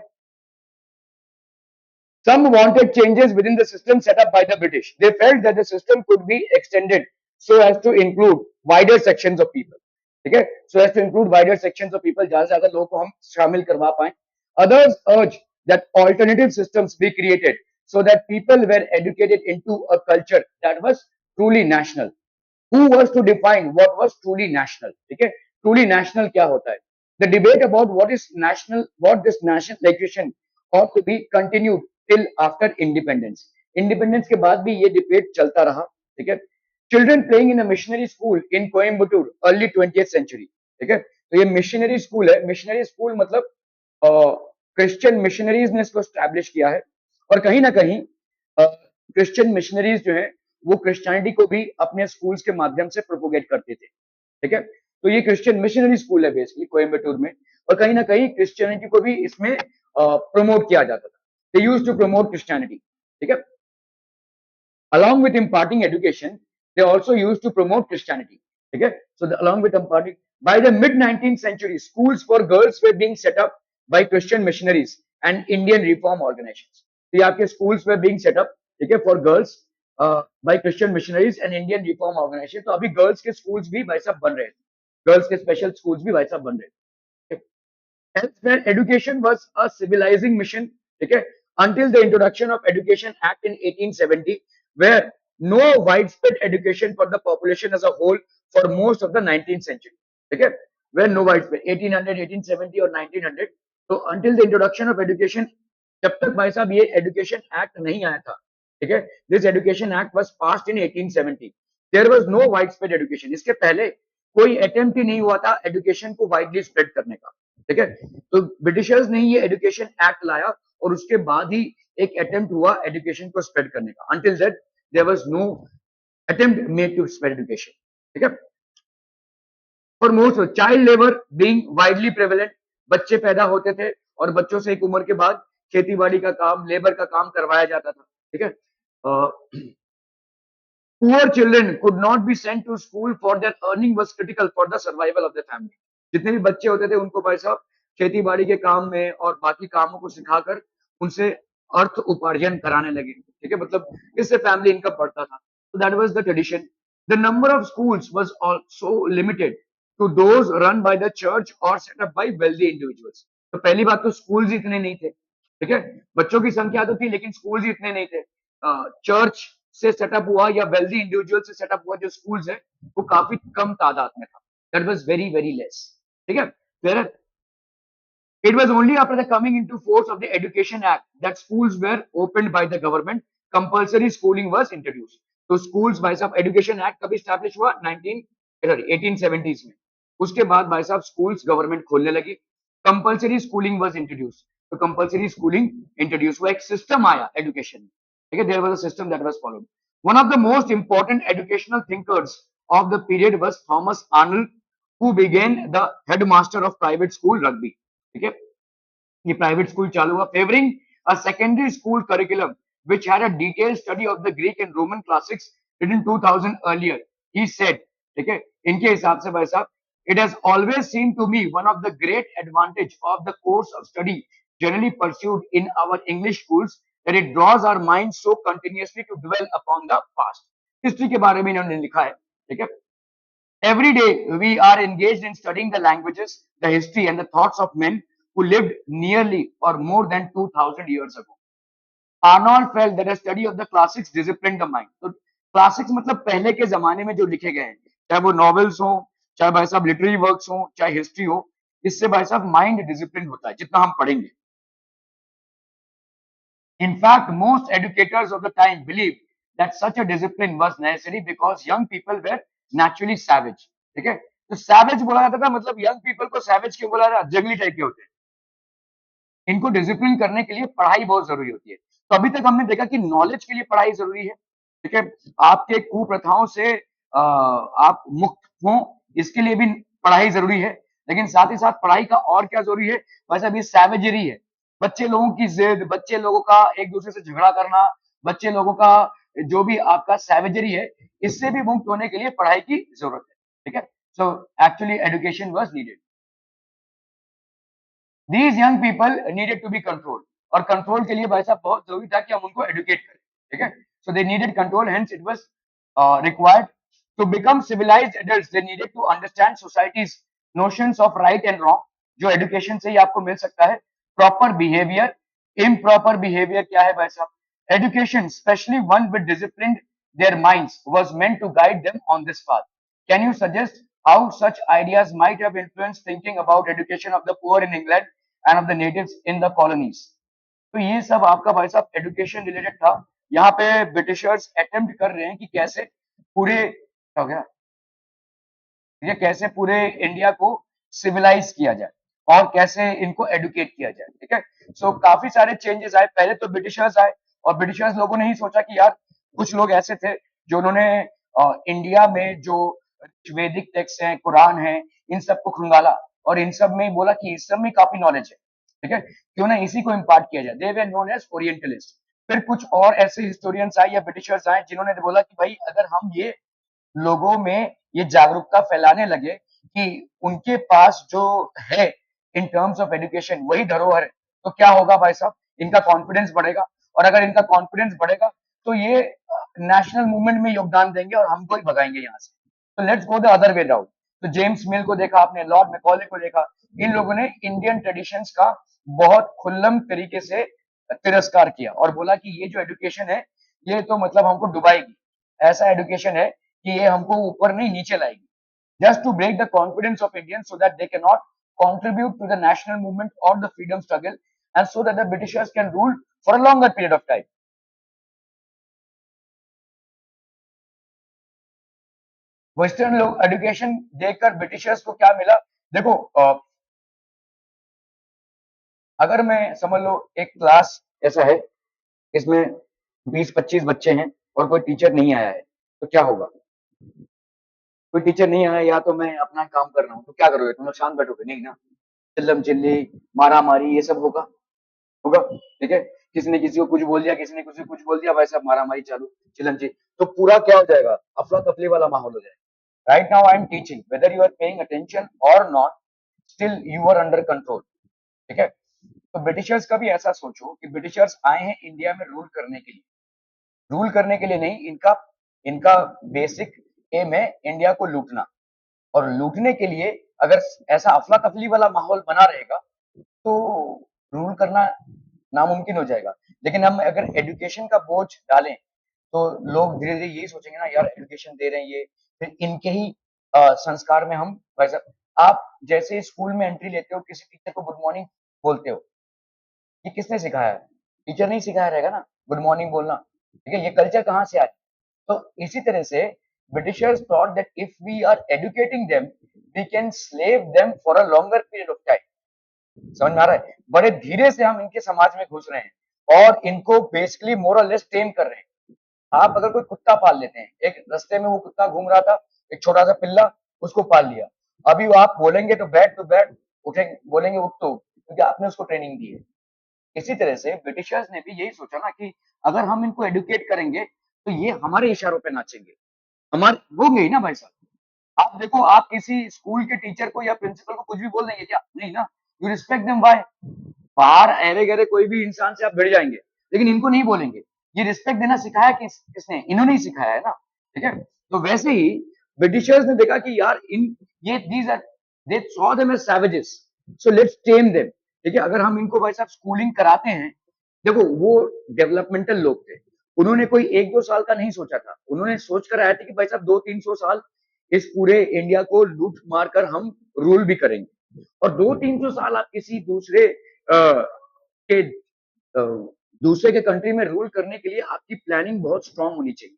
some wanted changes within the system set up by the British. They felt that the system could be extended so as to include wider sections of people. ठीक है, so as to include wider sections of people, ज्यादा से ज्यादा लोगों को हम शामिल करवा पाए. Others urged that alternative systems be created so that people were educated into a culture that was truly national. Who was to define what was truly national? ठीक है, truly national क्या होता है? The debate about what is national, what this nationalization ought to be continued till after independence. Independence के बाद भी ये debate चलता रहा। ठीक है, children playing in a missionary school in Coimbatore early 20th century. ठीक है, तो ये मिशनरी स्कूल है। मिशनरी स्कूल मतलब क्रिश्चियन मिशनरीज ने इसको स्टैब्लिश किया है, और कहीं ना कहीं क्रिश्चियन मिशनरीज जो है वो क्रिश्चियनिटी को भी अपने स्कूल्स के माध्यम से प्रोपोगेट करते थे। ठीक है, तो ये क्रिश्चियन मिशनरी स्कूल है बेसिकली कोयम्बटूर में, और कहीं ना कहीं क्रिश्चियनिटी को भी इसमें प्रमोट किया जाता था। They used to promote Christianity. ठीक है, Along with imparting education, they also used to promote Christianity. Okay, so along with imparting, by the mid 19th century, schools for girls were being set up by Christian missionaries and Indian reform organizations. तो यहाँ के schools were being set up, ठीक है, for girls by Christian missionaries and Indian reform organization. तो अभी girls के schools भी भाई साहब बन रहे हैं, girls के special schools भी भाई साहब बन रहे हैं. Elsewhere, education was a civilizing mission, okay, until the introduction of Education Act in 1870, where no widespread education for the population as a whole for most of the 19th century. Okay, where no widespread 1800, 1870 or 1900. So until the introduction of education, जब तक भाई साहब ये education act नहीं आया था, ठीक है, this education act was passed in 1870. There was no wide spread education. इसके पहले कोई अटेम्प्ट ही नहीं हुआ था एजुकेशन को वाइडली स्प्रेड करने का, ठीक है. तो ब्रिटिशर्स ने ये एजुकेशन एक्ट लाया और उसके बाद ही एक अटेम्प्ट हुआ एजुकेशन को स्प्रेड करने का. Until that there was no attempt made to spread education, ठीक है. For most child labour being widely prevalent, बच्चे पैदा होते थे और बच्चों से एक उम्र के बाद खेती बाड़ी का काम, लेबर का काम करवाया जाता था, ठीक है. Poor children could not be sent to school for their earning was critical for the survival of the family. जितने भी बच्चे होते थे उनको भाई साहब खेती बाड़ी के काम में और बाकी कामों को सिखाकर उनसे अर्थ उपार्जन कराने लगे, ठीक है, मतलब इससे फैमिली इनकम बढ़ता था. So that was the tradition. The number of schools was also limited to those run by the church or set up by wealthy individuals. तो पहली बात तो स्कूल्स इतने नहीं थे, ठीक है, बच्चों की संख्या तो थी लेकिन स्कूल्स इतने नहीं थे. चर्च से सेटअप हुआ या वेल्दी इंडिविजुअल से सेटअप हुआ जो स्कूल्स है वो काफी कम तादाद में था. That was very very less, ठीक है. फिर it was only after the coming into force of the Education Act that schools were opened by the government. Compulsory schooling was introduced. तो schools भाई साहब एजुकेशन एक्ट कभी establish हुआ 1870s में. उसके बाद भाई साहब स्कूल्स गवर्नमेंट खोलने लगी. Compulsory schooling was introduce. तो कंपल्सरी स्कूलिंग इंट्रोड्यूस हुआ, एक सिस्टम आया एजुकेशन में, ठीक है. There was a system that was followed. One of the most important educational thinkers of the period was Thomas Arnold, who began the headmaster of private school Rugby, ठीक है. ये private school चालू हुआ, favouring a secondary school curriculum which had a detailed study of the Greek and Roman classics written 2000 earlier. He said, ठीक है, इनके हिसाब से भाई साहब, it has always seemed to me one of the great advantage of the course of study generally pursued in our English schools that it draws our minds so continuously to dwell upon the past. History के बारे में इन्होंने लिखा है, ठीक है. Every day we are engaged in studying the languages, the history and the thoughts of men who lived nearly or more than 2000 years ago. Arnold felt that a study of the classics disciplined the mind. तो classics मतलब पहले के जमाने में जो लिखे गए हैं, चाहे वो नॉवेल्स हो, चाहे भाई साहब लिटरेरी वर्क्स हो, चाहे हिस्ट्री हो, इससे भाई साहब माइंड डिसिप्लिन होता है जितना हम पढ़ेंगे. In fact, most educators of the time believed that such a discipline was necessary because young people were naturally savage. ठीक है, तो savage बोला जाता था, मतलब young people को savage क्यों बोला जाता, जंगली टाइप के होते हैं. इनको डिसिप्लिन करने के लिए पढ़ाई बहुत जरूरी होती है. तो अभी तक हमने देखा कि नॉलेज के लिए पढ़ाई जरूरी है, ठीक है. आपके कुप्रथाओं से आप मुक्त हो, इसके लिए भी पढ़ाई जरूरी है. लेकिन साथ ही साथ पढ़ाई का और क्या जरूरी है, वैसे अभी सैवेजरी है, बच्चे लोगों की जिद, बच्चे लोगों का एक दूसरे से झगड़ा करना, बच्चे लोगों का जो भी आपका सैवेजरी है, इससे भी मुक्त होने के लिए पढ़ाई की जरूरत है, ठीक है. So actually education was needed. These young people needed to be controlled, और कंट्रोल के लिए भाई साहब बहुत जरूरी था कि हम उनको एडुकेट करें, ठीक है. So they needed control, hence it was required to become civilised adults. They needed to understand society's notions of right and wrong, जो एजुकेशन से ही आपको मिल सकता है. प्रॉपर बिहेवियर, इम्प्रॉपर बिहेवियर क्या है भाई साहब. Education specially one with discipline their minds was meant to guide them on this path. Can you suggest how such ideas might have influenced thinking about education of the poor in England and of the natives in the colonies? तो ये सब आपका भाई साहब education related था. यहाँ पे Britishers attempt कर रहे हैं कि कैसे पूरे हो गया, ये कैसे पूरे इंडिया को सिविलाइज किया जाए और कैसे इनको एडुकेट किया जाए, ठीक है. सो काफी सारे चेंजेस आए. पहले तो ब्रिटिशर्स आए और ब्रिटिशर्स लोगों ने ही सोचा कि यार कुछ लोग ऐसे थे जो उन्होंने इंडिया में जो वैदिक टेक्स्ट हैं, कुरान है, इन सबको खंगाला और इन सब में बोला कि इस सब में काफी नॉलेज है, ठीक है, क्यों ना इसी को इम्पार्ट किया जाए. दे वर नोन एज ओरिएंटलिस्ट. फिर कुछ और ऐसे हिस्टोरियंस आए या ब्रिटिशर्स आए जिन्होंने बोला कि भाई अगर हम ये लोगों में ये जागरूकता फैलाने लगे कि उनके पास जो है इन टर्म्स ऑफ एजुकेशन वही धरोहर है, तो क्या होगा भाई साहब, इनका कॉन्फिडेंस बढ़ेगा। और अगर इनका कॉन्फिडेंस बढ़ेगा तो ये नेशनल मूवमेंट में योगदान देंगे और हमको ही भगाएंगे यहाँ से। तो let's go the other way round. तो जेम्स मिल को देखा आपने, लॉर्ड मैकॉले को देखा, इन लोगों ने इंडियन ट्रेडिशंस का बहुत खुल्लम तरीके से तिरस्कार किया और बोला कि ये जो एजुकेशन है ये तो मतलब हमको डुबाएगी, ऐसा एजुकेशन है कि ये हमको ऊपर नहीं नीचे लाएगी। Just to break the confidence of Indians so that they cannot contribute to the national movement or the freedom struggle, and so that the Britishers can rule for a longer period of time. Western लोग education देकर Britishers को क्या मिला? देखो, अगर मैं समझ लो एक क्लास ऐसा है, इसमें 20-25 बच्चे हैं और कोई टीचर नहीं आया है, तो क्या होगा? कोई टीचर नहीं आया या तो मैं अपना काम कर रहा हूँ, तो क्या करोगे तुम लोग? शांत बैठोगे नहीं ना, चिल्लम चिल्ली, मारा मारी, ये सब होगा। होगा, ठीक है। किसी ने किसी को कुछ बोल दिया, किसी ने किसी को कुछ बोल दिया, भाई साहब मारा मारी चालू, चिल्लम चिल्ली, तो पूरा क्या हो जाएगा? अफरा तफरी वाला माहौल हो जाएगा। Right now I am teaching, whether you are paying attention और not, still you are under control, ठीक है। तो ब्रिटिशर्स का भी ऐसा सोचो कि ब्रिटिशर्स आए हैं इंडिया में रूल करने के लिए, रूल करने के लिए नहीं, इनका इनका बेसिक एम है इंडिया को लूटना। और लूटने के लिए अगर ऐसा अफरा तफरी वाला माहौल बना रहेगा तो रूल करना नामुमकिन हो जाएगा। लेकिन हम अगर एजुकेशन का बोझ डालें तो लोग धीरे धीरे यही सोचेंगे ना, यार एजुकेशन दे रहे हैं ये, फिर इनके ही संस्कार में हम वैसा। आप जैसे स्कूल में एंट्री लेते हो, किसी टीचर को गुड मॉर्निंग बोलते हो, ये किसने सिखाया है? टीचर नहीं सिखाया रहेगा ना गुड मॉर्निंग बोलना, ठीक है। ये कल्चर कहाँ से आया? तो इसी तरह से Britishers thought that if we are educating them we can slave them for a longer period of time. समझ में आ रहा है? बड़े धीरे से हम इनके समाज में घुस रहे हैं और इनको बेसिकली मोर और लेस टेम कर रहे हैं। आप अगर कोई कुत्ता पाल लेते हैं, एक रास्ते में वो कुत्ता घूम रहा था, एक छोटा सा पिल्ला, उसको पाल लिया। अभी वो आप बोलेंगे तो बैठ, उठेंगे, बोलेंगे उठ तो, क्योंकि आपने उसको ट्रेनिंग दी है। इसी तरह से ब्रिटिशर्स ने भी यही सोचा ना कि अगर हम इनको एडुकेट करेंगे तो ये हमारे इशारों पे नाचेंगे, हमारे होंगे ही ना भाई साहब। आप देखो, आप किसी स्कूल के टीचर को या प्रिंसिपल को कुछ भी बोल देंगे क्या? नहीं ना, यू रिस्पेक्ट देम। व्हाई? बाहर अरे गहरे कोई भी इंसान से आप भिड़ जाएंगे, लेकिन इनको नहीं बोलेंगे। ये रिस्पेक्ट देना सिखाया किसने? इन्होंने ही सिखाया है ना, ठीक है। तो वैसे ही ब्रिटिशर्स ने देखा कि यार इन ये these are, they saw them as savages, so let's tame them, ठीक है। अगर हम इनको भाई साहब स्कूलिंग कराते हैं, देखो वो डेवलपमेंटल लोग थे, उन्होंने कोई 1-2 साल का नहीं सोचा था, उन्होंने सोच कर आया था कि भाई साहब 200-300 साल इस पूरे इंडिया को लूट मार कर हम रूल भी करेंगे। और 200-300 साल आप किसी के दूसरे के कंट्री में रूल करने के लिए आपकी प्लानिंग बहुत स्ट्रांग होनी चाहिए,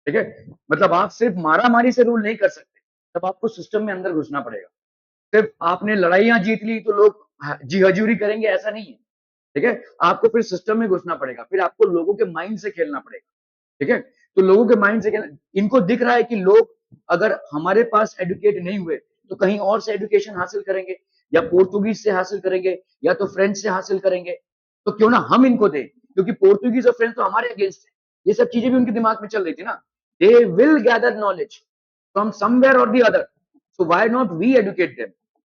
ठीक है। मतलब आप सिर्फ मारा मारी से रूल नहीं कर सकते, तब आपको सिस्टम में अंदर घुसना पड़ेगा। सिर्फ आपने लड़ाइयां जीत ली तो लोग जी हजूरी करेंगे, ऐसा नहीं है, ठीक है। आपको फिर सिस्टम में घुसना पड़ेगा, फिर आपको लोगों के माइंड से खेलना पड़ेगा, ठीक है। तो लोगों के माइंड से खेलना, इनको दिख रहा है कि लोग अगर हमारे पास एडुकेट नहीं हुए तो कहीं और से एजुकेशन हासिल करेंगे, या पोर्तुगीज से हासिल करेंगे, या तो फ्रेंच से हासिल करेंगे, तो क्यों ना हम इनको दें, क्योंकि पोर्तुगीज और फ्रेंच तो हमारे अगेंस्ट है। ये सब चीजें भी उनके दिमाग में चल रही थी ना। They will gather knowledge from somewhere और the other, so why not we educate them,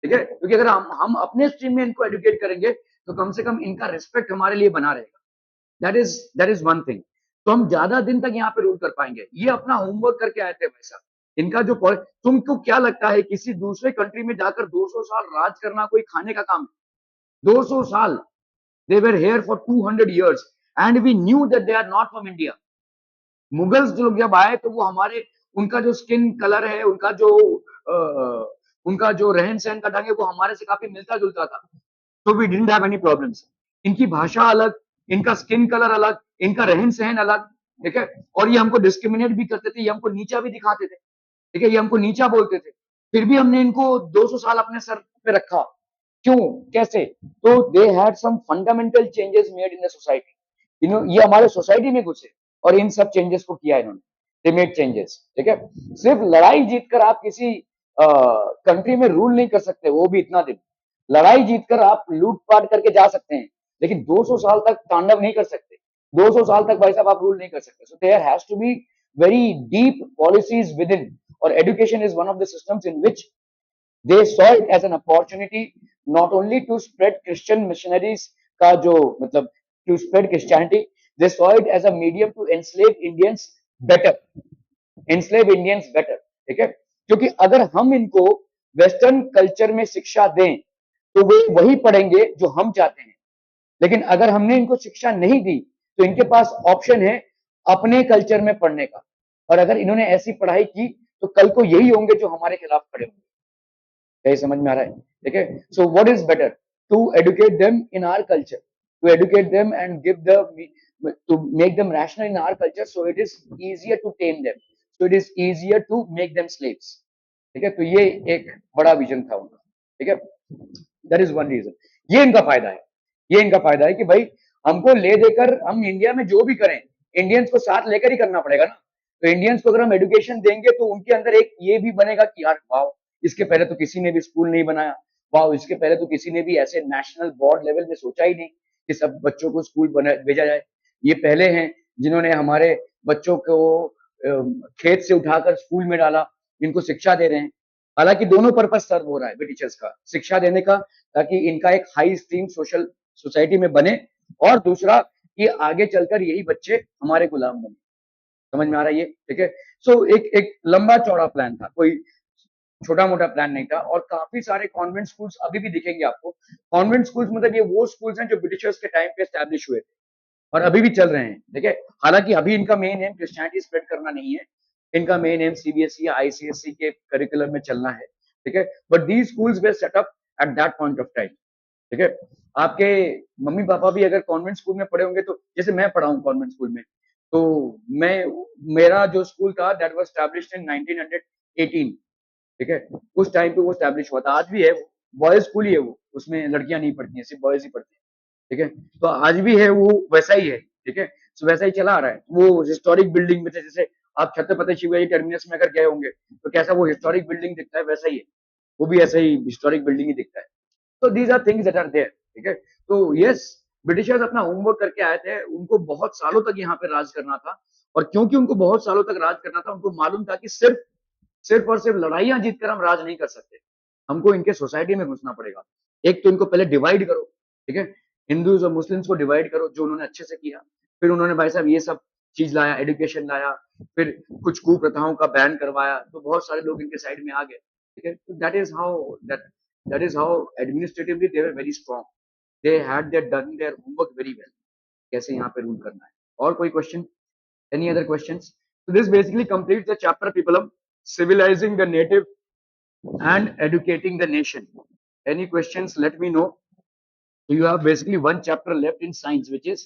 ठीक है। क्योंकि अगर हम अपने स्ट्रीम में इनको एडुकेट करेंगे तो कम से कम इनका रिस्पेक्ट हमारे लिए बना रहेगा। That is one thing. तो हम ज्यादा दिन तक यहाँ पे रूल कर पाएंगे। ये अपना होमवर्क करके आए थे वैसा, इनका जो तुमको क्या लगता है किसी दूसरे कंट्री में जाकर 200 साल राज करना कोई खाने का काम है? 200 साल, they were here for 200 years and we knew that they are not from India. Mughals जो जब आए तो वो हमारे, उनका जो स्किन कलर है, उनका जो रहन सहन का ढंग है, वो हमारे से काफी मिलता जुलता था। तो we didn't have any problems. इनकी भाषा अलग, इनका स्किन कलर अलग, इनका रहन सहन अलग, ठीक है। और ये हमको डिस्क्रिमिनेट भी करते थे, ये हमको नीचा भी दिखाते थे, ठीक है, ये हमको नीचा बोलते थे। फिर भी हमने इनको 200 साल अपने सर पे रखा। क्यों? कैसे? तो they had some fundamental changes made in the society. ये हमारे सोसाइटी में घुसे और इन सब चेंजेस को किया इन्होंने, दे मेड चेंजेस, ठीक है। सिर्फ लड़ाई जीतकर आप किसी कंट्री में रूल नहीं कर सकते, वो भी इतना दिन। लड़ाई जीतकर आप लूटपाट करके जा सकते हैं, लेकिन 200 साल तक तांडव नहीं कर सकते। 200 साल तक भाई साहब आप रूल नहीं कर सकते. So there has to be very deep policies within, or education is one of the systems in which they saw it as an opportunity not only to spread Christian missionaries का जो मतलब to spread Christianity, they saw it as a medium to better enslave Indians better. ठीक है, क्योंकि अगर हम इनको western culture में शिक्षा दें तो वे वही पढ़ेंगे जो हम चाहते हैं. लेकिन अगर हमने इनको शिक्षा नहीं दी तो इनके पास ऑप्शन है अपने कल्चर में पढ़ने का. और अगर इन्होंने ऐसी पढ़ाई की तो कल को यही होंगे जो हमारे खिलाफ खड़े होंगे. क्या ये समझ में आ रहा है? ठीक है. So what is better to educate them in our culture, to educate them and give the to make them rational in our culture, so it is easier to tame them, so it is easier to make them slaves. ठीक है, तो ये एक बड़ा vision था उनका. ठीक है, दैट इज वन रीजन. ये इनका फायदा है, ये इनका फायदा है कि भाई हमको ले देकर हम इंडिया में जो भी करें इंडियंस को साथ लेकर ही करना पड़ेगा ना. तो इंडियंस को अगर हम एजुकेशन देंगे तो उनके अंदर एक ये भी बनेगा कि यार वाह, इसके पहले तो किसी ने भी स्कूल नहीं बनाया, वाह इसके पहले तो किसी ने भी ऐसे नेशनल बोर्ड लेवल में सोचा ही नहीं कि सब बच्चों को स्कूल भेजा जाए. ये पहले हैं जिन्होंने हमारे बच्चों को खेत से उठाकर स्कूल में डाला, इनको शिक्षा दे रहे हैं. हालांकि दोनों पर्पज सर्व हो रहा है टीचर्स का, शिक्षा देने का ताकि इनका एक हाई स्ट्रीम सोशल सोसाइटी में बने, और दूसरा कि आगे चलकर यही बच्चे हमारे गुलाम बने. समझ में आ रहा है ये? ठीक है. सो एक एक लंबा चौड़ा प्लान था, कोई छोटा मोटा प्लान नहीं था. और काफी सारे कॉन्वेंट स्कूल्स अभी भी दिखेंगे आपको. कॉन्वेंट स्कूल्स मतलब ये वो स्कूल्स हैं जो ब्रिटिशर्स के टाइम पे एस्टैब्लिश हुए थे और अभी भी चल रहे हैं. ठीक है, हालांकि अभी इनका मेन एम क्रिश्चियनिटी स्प्रेड करना नहीं है, इनका मेन एम सीबीएसई या आईसीएसई के करिकुलम में चलना है. ठीक है, but these schools way set up at that point of time. ठीक है, आपके मम्मी पापा भी अगर कॉन्वेंट स्कूल में पढ़े होंगे, तो जैसे मैं पढ़ा हूँ कॉन्वेंट स्कूल में, तो मैं मेरा जो स्कूल था दैट वाज एस्टैब्लिश्ड इन 1918. ठीक है, उस टाइम पे वो एस्टैब्लिश हुआ था. आज भी है वो, बॉयज स्कूल ही है वो, उसमें लड़कियां नहीं पढ़ती हैं, सिर्फ बॉयज ही पढ़ते हैं. ठीक है, तो आज भी है वो, वैसा ही है. ठीक है, तो वैसा ही चला आ रहा है. वो हिस्टोरिक बिल्डिंग में थे, जैसे आप छत्रपति शिवाजी टर्मिनस में अगर गए होंगे तो कैसा वो हिस्टोरिक बिल्डिंग दिखता है, वैसा ही है वो भी, ऐसा ही हिस्टोरिक बिल्डिंग ही दिखता है. तो these are things that are there. ठीक है, तो यस, ब्रिटिशर्स अपना होमवर्क करके आए थे, उनको बहुत सालों तक यहाँ पे राज करना था. और क्योंकि उनको बहुत सालों तक राज करना था, उनको मालूम था कि सिर्फ सिर्फ और सिर्फ लड़ाइयां जीतकर हम राज नहीं कर सकते, हमको इनके सोसाइटी में घुसना पड़ेगा. एक तो इनको पहले डिवाइड करो. ठीक है, हिंदूज और मुस्लिम्स को डिवाइड करो, जो उन्होंने अच्छे से किया. फिर उन्होंने भाई साहब ये सब चीज लाया, एजुकेशन लाया, फिर कुछ कुप्रथाओं का बैन करवाया, तो बहुत सारे लोग इनके साइड में आ गए. ठीक है, तो that is how administratively they were very strong. They had there done their homework very well, कैसे यहाँ पे रूल करना है. और कोई question? Any other questions? So this basically completes the chapter people, civilizing the native and educating the nation. Any questions? Let me know. So you have basically one chapter left in science, which is